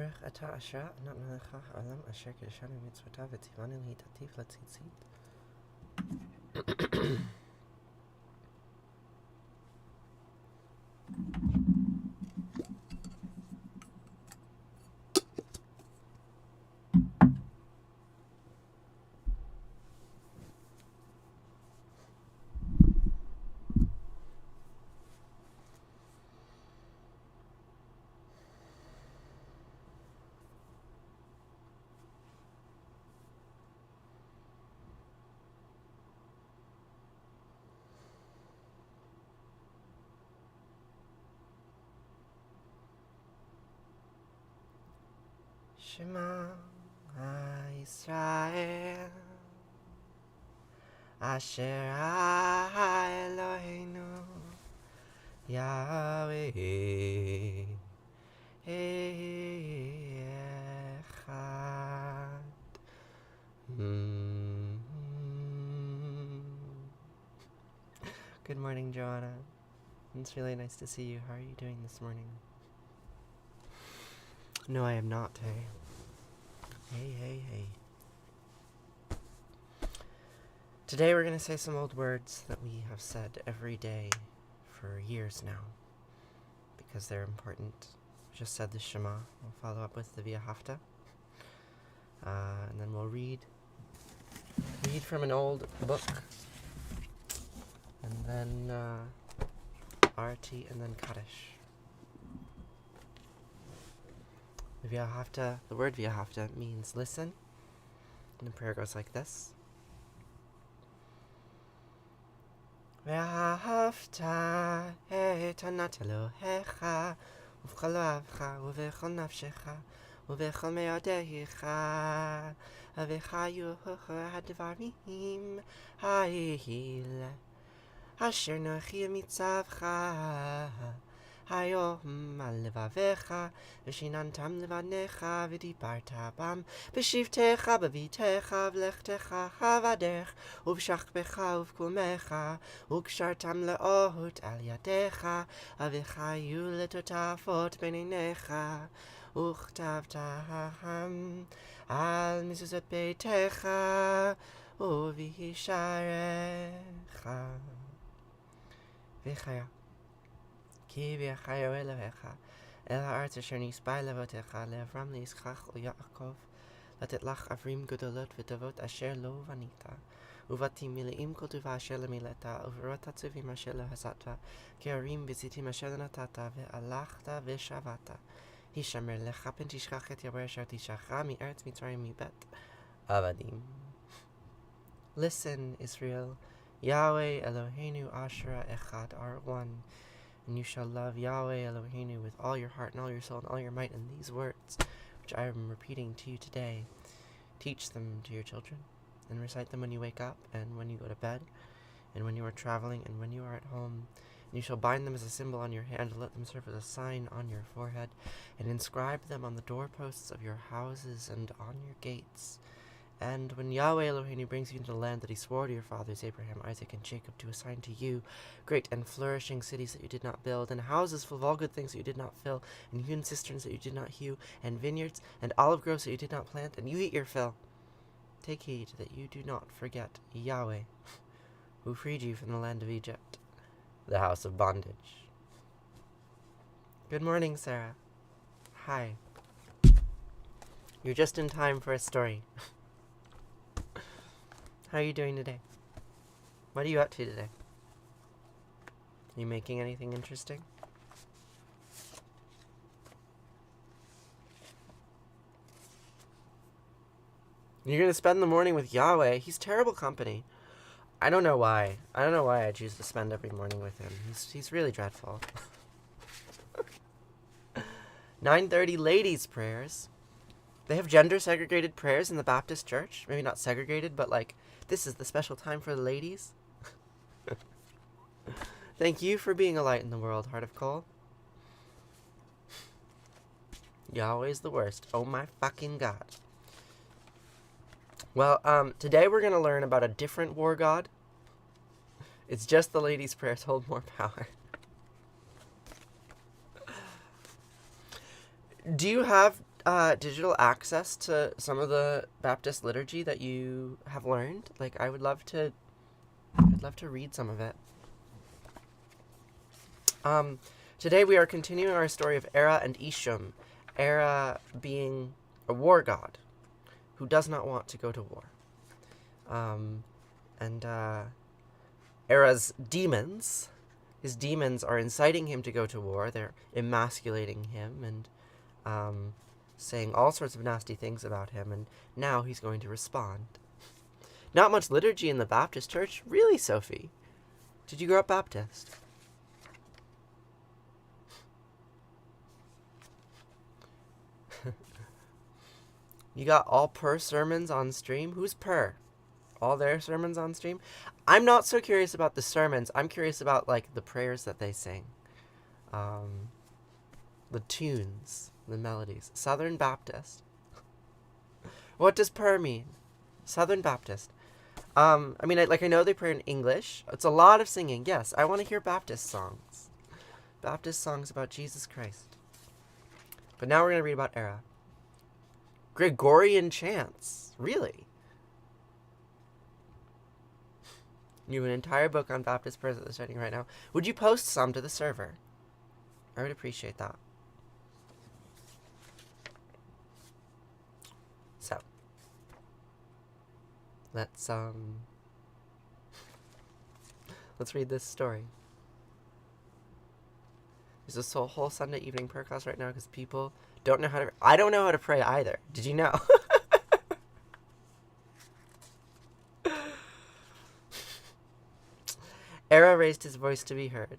Baruch atah asher anat melech ha'olam asher kiddushanu mitzvotav v'tzivanu l'hitativ l'tzitzit. Shema Yisrael Asher Eloheinu Yahweh Echad. Good morning, Joanna. It's really nice to see you. How are you doing this morning? No, I am not, hey. Hey. Today we're going to say some old words that we have said every day for years now, because they're important. We just said the Shema. We'll follow up with the Vahafta. And then we'll read from an old book. And then Arati, and then Kaddish. The word Vahafta means listen. And the prayer goes like this. Vahafta et anat Elohecha uv'chol ohavcha uv'chol nafshecha uv'chol me'odecha v'chayu hadvarim ha'il asher nochi mitzavcha Hayom al levavecha, v'shinantam levanecha, v'dibarta bam, v'shivtecha b'vitecha, v'lechtecha havaderch, uv'shachbecha uv'kumecha, u'kshartam le'ohut al yadecha, v'chayu letotafot b'neinecha, u'chtavtaham al mizuzot beitecha, u'v'hisharecha. V'chaya. Ki v'chayo Elohecha, el ha'arz asher nisbai levotecha, le'avram le'yitzchak u'Yaakov, latet lach avrim gedolot v'tavot asher lo vanita, uvatim mileim kol tuva asher lemileta, uverot hatzuvim asher lo hasatva, ke'arim v'zitim asher lenatata, ve'alachta v'shavata, hishamer lecha pen tishchach et yaber asher tishacha mi'eretz mitzrayim mi'bet avadim. Listen, Israel, Yahweh Eloheinu Asher Echad, our one. And you shall love Yahweh Eloheinu with all your heart and all your soul and all your might. And these words, which I am repeating to you today, teach them to your children and recite them when you wake up and when you go to bed and when you are traveling and when you are at home. And you shall bind them as a symbol on your hand and let them serve as a sign on your forehead and inscribe them on the doorposts of your houses and on your gates. And when Yahweh Eloheinu brings you into the land that he swore to your fathers Abraham, Isaac, and Jacob to assign to you, great and flourishing cities that you did not build, and houses full of all good things that you did not fill, and hewn cisterns that you did not hew, and vineyards and olive groves that you did not plant, and you eat your fill, take heed that you do not forget Yahweh, who freed you from the land of Egypt, the house of bondage. Good morning, Sarah. Hi. You're just in time for a story. How are you doing today? What are you up to today? Are you making anything interesting? You're going to spend the morning with Yahweh. He's terrible company. I don't know why. I choose to spend every morning with him. He's really dreadful. 9:30 ladies' prayers. They have gender-segregated prayers in the Baptist church. Maybe not segregated, but like, this is the special time for the ladies. Thank you for being a light in the world, Heart of Coal. Yahweh's the worst. Oh my fucking God. Well, today we're going to learn about a different war god. It's just the ladies' prayers hold more power. Do you have digital access to some of the Baptist liturgy that you have learned? Like, I'd love to read some of it. Today we are continuing our story of Era and Isham. Era being a war god who does not want to go to war. Era's demons, his demons are inciting him to go to war. They're emasculating him and saying all sorts of nasty things about him, and now he's going to respond. Not much liturgy in the Baptist church. Really, Sophie? Did you grow up Baptist? You got all Per sermons on stream? Who's Per? All their sermons on stream? I'm not so curious about the sermons. I'm curious about, like, the prayers that they sing. The tunes, the melodies. Southern Baptist. What does Per mean? Southern Baptist. I know they pray in English. It's a lot of singing. Yes, I want to hear Baptist songs. Baptist songs about Jesus Christ. But now we're going to read about Era. Gregorian chants. Really? You have an entire book on Baptist prayers that they're studying right now. Would you post some to the server? I would appreciate that. So, let's read this story. There's a whole Sunday evening prayer class right now because people don't know how to... I don't know how to pray either. Did you know? Era raised his voice to be heard,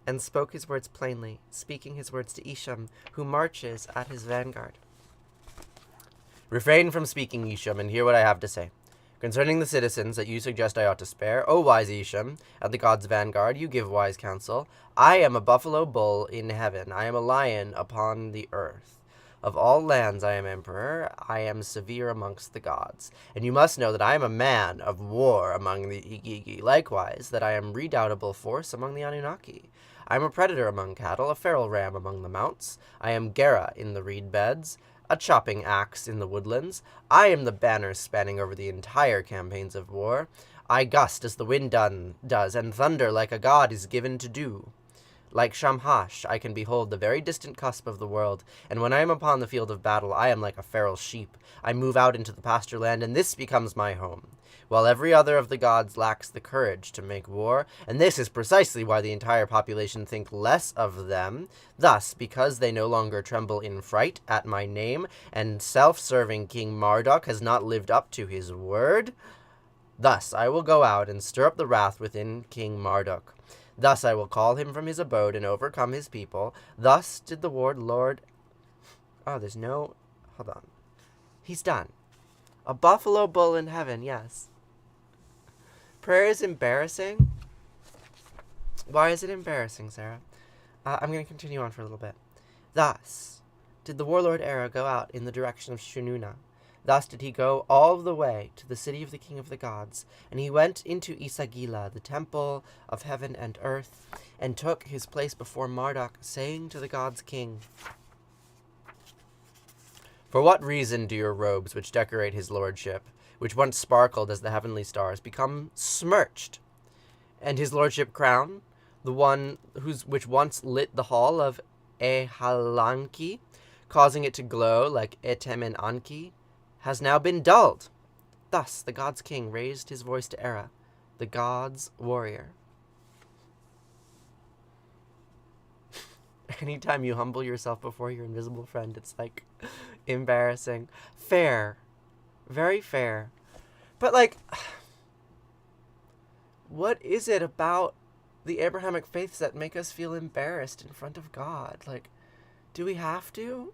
and spoke his words plainly, speaking his words to Isham, who marches at his vanguard. Refrain from speaking, Isham, and hear what I have to say. Concerning the citizens that you suggest I ought to spare, O wise Isham, at the god's vanguard, you give wise counsel. I am a buffalo bull in heaven, I am a lion upon the earth. Of all lands I am emperor, I am severe amongst the gods. And you must know that I am a man of war among the Igigi, likewise that I am redoubtable force among the Anunnaki. I am a predator among cattle, a feral ram among the mounts. I am Gera in the reed beds, a chopping axe in the woodlands. I am the banner spanning over the entire campaigns of war. I gust as the wind does, and thunder like a god is given to do. Like Shamhash, I can behold the very distant cusp of the world, and when I am upon the field of battle, I am like a feral sheep. I move out into the pasture land, and this becomes my home, while every other of the gods lacks the courage to make war, and this is precisely why the entire population think less of them. Thus, because they no longer tremble in fright at my name, and self-serving King Marduk has not lived up to his word, thus I will go out and stir up the wrath within King Marduk. Thus I will call him from his abode and overcome his people. Thus did the Lord... Oh, there's no... Hold on. He's done. A buffalo bull in heaven, yes. Prayer is embarrassing. Why is it embarrassing, Sarah? I'm going to continue on for a little bit. Thus did the warlord Era go out in the direction of Shununa. Thus did he go all the way to the city of the king of the gods, and he went into Isagila, the temple of heaven and earth, and took his place before Marduk, saying to the god's king, For what reason do your robes, which decorate his lordship, which once sparkled as the heavenly stars, become smirched? And his lordship crown, the one which once lit the hall of Ehalanki, causing it to glow like Etemen Anki, has now been dulled. Thus the god's king raised his voice to Era, the god's warrior. Anytime you humble yourself before your invisible friend, it's like embarrassing. Fair. Very fair. But like, what is it about the Abrahamic faiths that make us feel embarrassed in front of God? Like, do we have to?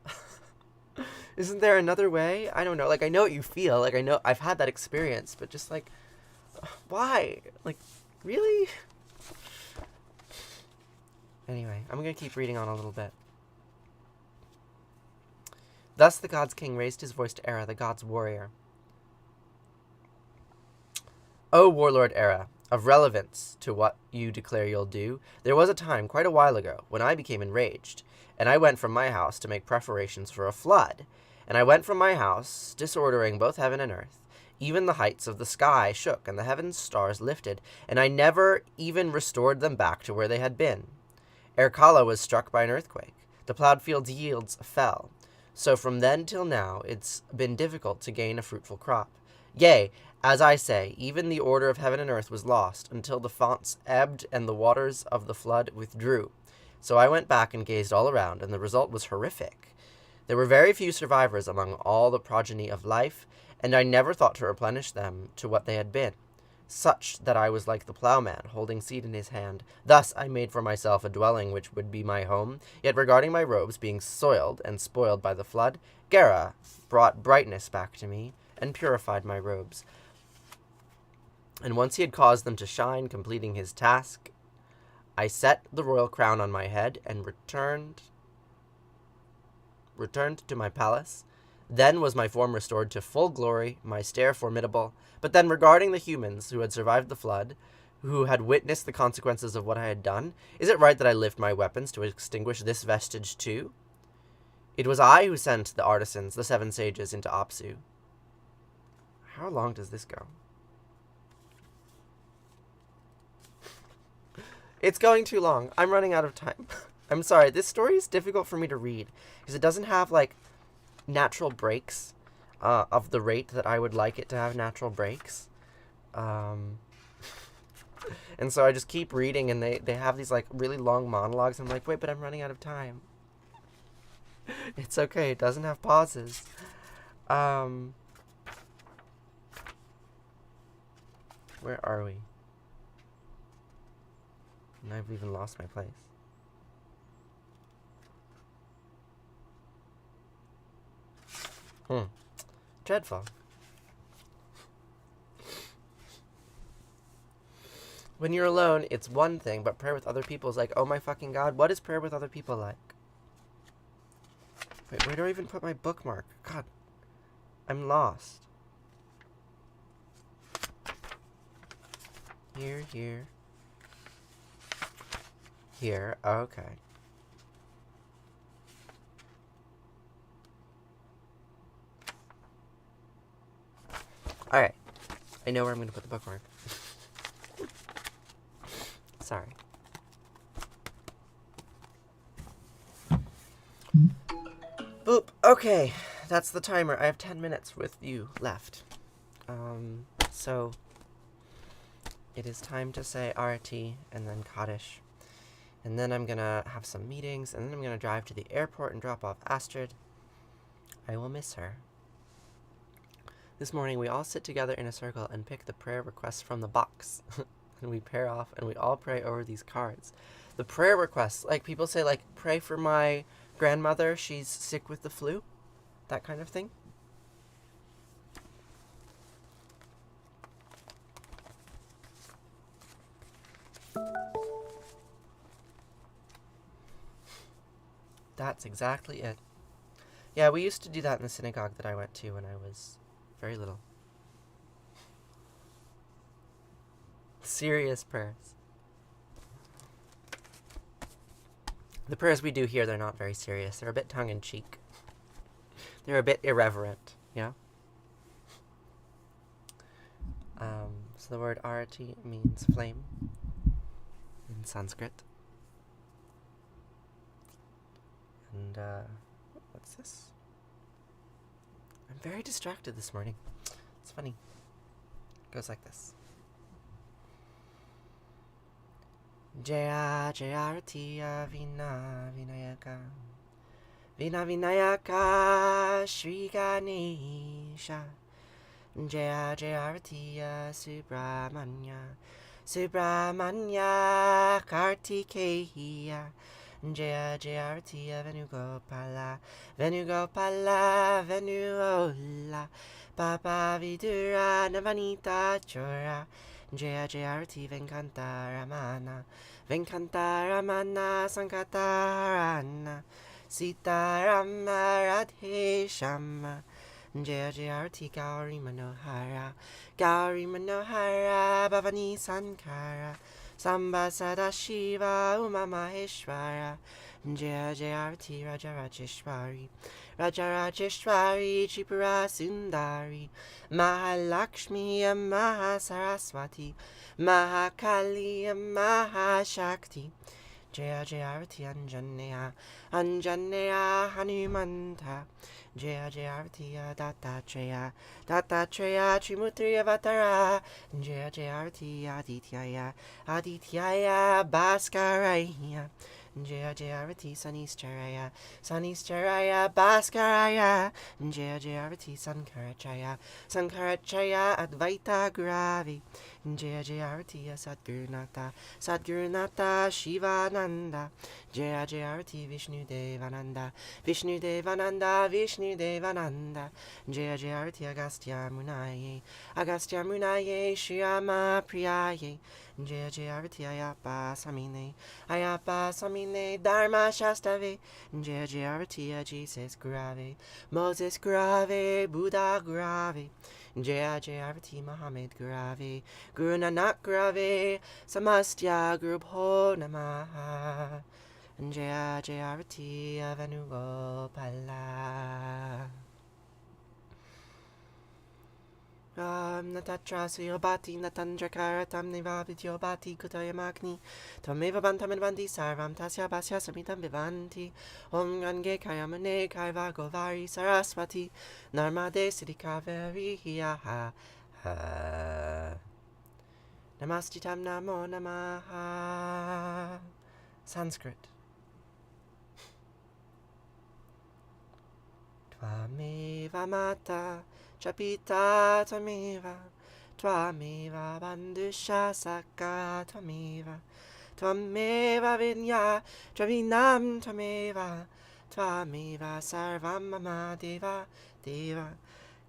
Isn't there another way? I don't know. Like, I know what you feel. Like, I know I've had that experience, but just like, why? Like, really? Anyway, I'm going to keep reading on a little bit. Thus the god's king raised his voice to Era, the god's warrior. O warlord Era, of relevance to what you declare you'll do, there was a time, quite a while ago, when I became enraged, And I went from my house to make preparations for a flood. And I went from my house, disordering both heaven and earth. Even the heights of the sky shook, and the heaven's stars lifted, and I never even restored them back to where they had been. Ere Kala was struck by an earthquake, the plowed fields' yields fell. So from then till now, it's been difficult to gain a fruitful crop. Yea, as I say, even the order of heaven and earth was lost, until the founts ebbed and the waters of the flood withdrew. So I went back and gazed all around, and the result was horrific. There were very few survivors among all the progeny of life, and I never thought to replenish them to what they had been, such that I was like the plowman, holding seed in his hand. Thus I made for myself a dwelling which would be my home, yet regarding my robes being soiled and spoiled by the flood, Gera brought brightness back to me, and purified my robes. And once he had caused them to shine, completing his task, I set the royal crown on my head, and returned to my palace. Then was my form restored to full glory, my stare formidable. But then regarding the humans who had survived the flood, who had witnessed the consequences of what I had done, is it right that I lift my weapons to extinguish this vestige too? It was I who sent the artisans, the 7 sages, into Apsu. How long does this go? It's going too long. I'm running out of time. I'm sorry. This story is difficult for me to read because it doesn't have, like, natural breaks of the rate that I would like it to have natural breaks. And so I just keep reading, and they have these, like, really long monologues. I'm like, wait, but I'm running out of time. It's okay. It doesn't have pauses. Where are we? And I've even lost my place. Dreadful. When you're alone, it's one thing, but prayer with other people is like, oh my fucking god, what is prayer with other people like? Wait, where do I even put my bookmark? God, I'm lost. Here. Here, okay. Alright. I know where I'm going to put the bookmark. Sorry. Boop. Okay. That's the timer. I have 10 minutes with you left. So it is time to say Arati and then Kaddish. And then I'm going to have some meetings, and then I'm going to drive to the airport and drop off Astrid. I will miss her. This morning, we all sit together in a circle and pick the prayer requests from the box. And we pair off, and we all pray over these cards. The prayer requests, like people say, like, pray for my grandmother, she's sick with the flu. That kind of thing. That's exactly it. Yeah, we used to do that in the synagogue that I went to when I was very little. Serious prayers. The prayers we do here, they're not very serious. They're a bit tongue-in-cheek. They're a bit irreverent, yeah? So the word Arati means flame in Sanskrit. And, what's this? I'm very distracted this morning. It's funny. It goes like this. Jaya Arati Vina Vinayaka Vina Vinayaka Shri Ganesha Jaya Arati Subramanya Subramanya Kartikeya Jaya Arati Venugopala Venugopala Venuola Papa Vidura Navanita Chora Jaya Arati Venkantaramana Venkantaramana Sankatarana Sitarama Radhe Shama Jaya Arati Gauri Manohara Gauri Manohara Bhavani Sankara Samba Sadashiva Uma Maheshwara Jaya Jaya Arati Raja Rajeshwari Raja Rajeshwari Tripura Sundari Mahalakshmi Mahasaraswati Mahakali Mahashakti Jaya Jaya Arati Anjaneya Anjaneya Hanumanta Jaya Jaya Arati Dattatreya Dattatreya Trimutri Avatara Jaya Jaya Arati Adityaya Adityaya Bhaskaraya Jaya Jaya Arati Sanistaraya Sanistaraya Bhaskaraya Jaya Jaya Arati Sankarachaya Sankarachaya Advaita Gravi Jaya Jaya Arati Sadgurunata Sadgurunata Shivananda Jaya Jaya Arati Vishnu Devananda Vishnu Devananda Vishnu Devananda Jaya Jaya Arati Agastya Munaye Agastya Munaye Shriyama Priyaye Jaya Jaya Arati Ayapa Samine Ayapa Samine Dharma Shastave Jaya Jaya Arati Jesus Grave Moses Grave Buddha Grave Jaya Jaya Arati Muhammad Grave Guru Nanak Grave Samastya Guru Bho Namaha Jaya Jaya Arati Avanugopala Natatra Suyobati Natandrakara Tam Nivavidyobati Kutayamagni Tameva Bantamanvandi Sarvam Tasya Basya Samitam Vivanti Om Gange Kayamane Kaiva Govari Saraswati Narmade Siddhikaveri Hiyaha Namastitam Namo Namaha Sanskrit Tvameva Mata Chapita Tvameva Tvameva Bandusha Saka Tvameva Tvameva Vinya Travinam Tvameva Tvameva Sarvam Mama Deva Deva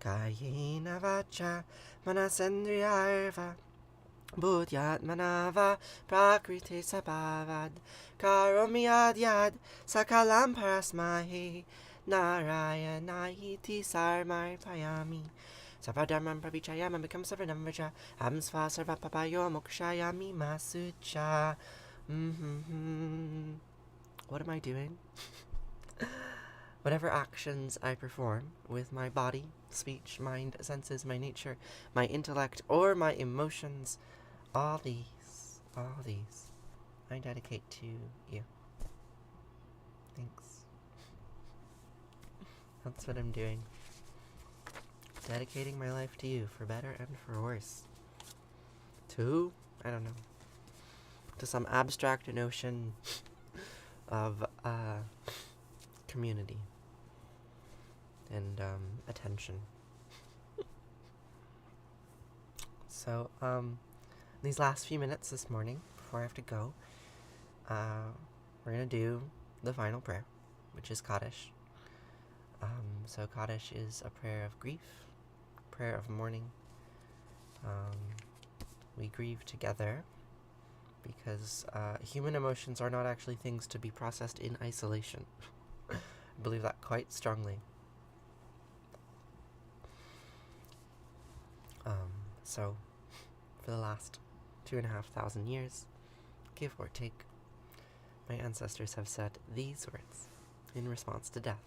Kayena Vacha Manasendriyarva Buddhyatmanava Prakriti Sabhavad Karomi Adyad Sakalam Parasmahi Narayanaiti Sarmar Payami Savadharmam Pravichayam become Savanam Vaja Amsva Sarva Papayo Mokshayami Masucha. What am I doing? Whatever actions I perform with my body, speech, mind, senses, my nature, my intellect, or my emotions, all these, I dedicate to you. Thanks. That's what I'm doing. Dedicating my life to you, for better and for worse. To who? I don't know. To some abstract notion of community and attention. So, these last few minutes this morning, before I have to go, we're going to do the final prayer, which is Kaddish. So Kaddish is a prayer of grief, prayer of mourning. We grieve together because human emotions are not actually things to be processed in isolation. I believe that quite strongly. So, for the last 2,500 years, give or take, my ancestors have said these words in response to death.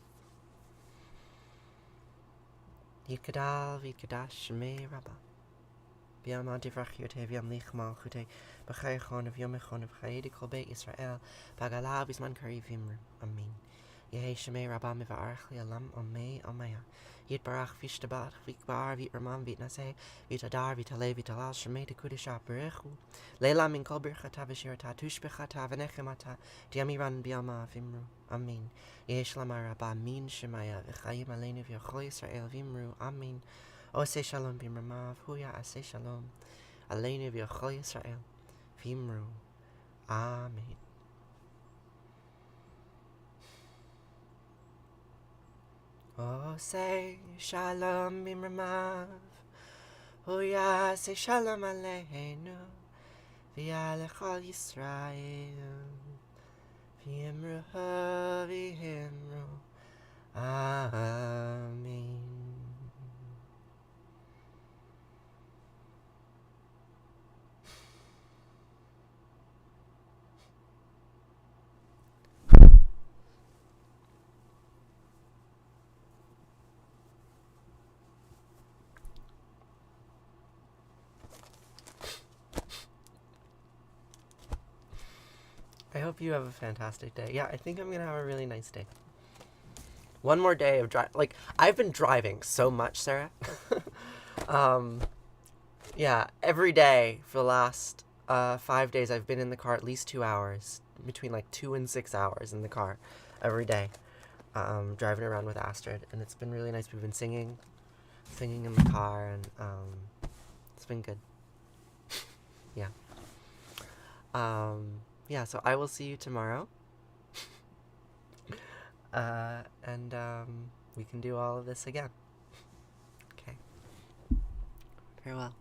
Yikadal Vikadash Shema Rabba. Biama Divrach Yote Viam Lichmal Chute Bachayachon of Yomechon of Chayedi Kolbe Israel Bagala Bisman Kari Vimru. Amen. Yehe Shema Rabba Miva Arachli Alam Ome Omaya. Yit Barach Vishtabat Vikbar Vit Ramam Vit Nase Vitadar Vitale Vitalal Shema de Kudisha Berechu Leila Min Kol Birchata Vishirata Tushbechata Venechemata Diamiran Biama Vimru. Amen. Yehe Shlama Rabba Min Shemaya V'chayim Aleinu V'yochol Yisrael Vimru. Amen. Ose Shalom Bimramav Huya Ase Shalom Aleinu V'yochol Yisrael Vimru. Amen. Ose Shalom Bimramav Huya Ase Shalom Aleinu V'yalechol Yisrael Vimru V'himru. Amen. hope you have a fantastic day. Yeah, I think I'm gonna have a really nice day. One more day of drive. Like, I've been driving so much, Sarah. Yeah, every day for the last 5 days, I've been in the car at least 2 hours, between like 2 and 6 hours in the car every day, driving around with Astrid, and it's been really nice. We've been singing in the car, and it's been good. Yeah. Yeah, so I will see you tomorrow. And we can do all of this again. Okay. Farewell.